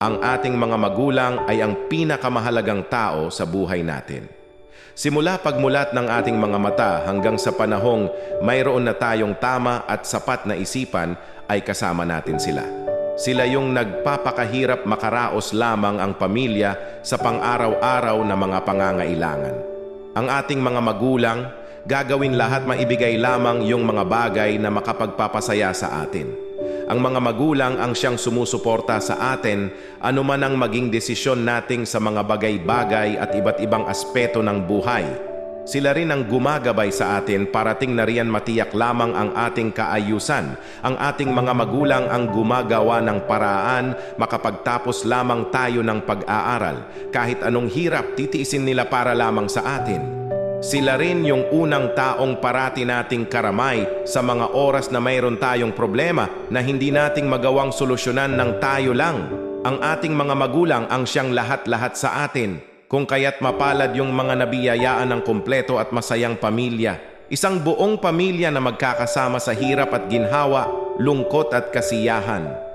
Ang ating mga magulang ay ang pinakamahalagang tao sa buhay natin. Simula pagmulat ng ating mga mata hanggang sa panahong mayroon na tayong tama at sapat na isipan ay kasama natin sila. Sila yung nagpapakahirap makaraos lamang ang pamilya sa pang-araw-araw na mga pangangailangan. Ang ating mga magulang, gagawin lahat maibigay lamang yung mga bagay na makapagpapasaya sa atin. Ang mga magulang ang siyang sumusuporta sa atin anuman ang maging desisyon nating sa mga bagay-bagay at iba't ibang aspeto ng buhay. Sila rin ang gumagabay sa atin parating na riyan matiyak lamang ang ating kaayusan. Ang ating mga magulang ang gumagawa ng paraan makapagtapos lamang tayo ng pag-aaral. Kahit anong hirap, titiisin nila para lamang sa atin. Sila rin yung unang taong parati nating karamay sa mga oras na mayroon tayong problema na hindi nating magawang solusyonan ng tayo lang. Ang ating mga magulang ang siyang lahat-lahat sa atin. Kung kaya't mapalad yung mga nabiyayaan ng kumpleto at masayang pamilya. Isang buong pamilya na magkakasama sa hirap at ginhawa, lungkot at kasiyahan.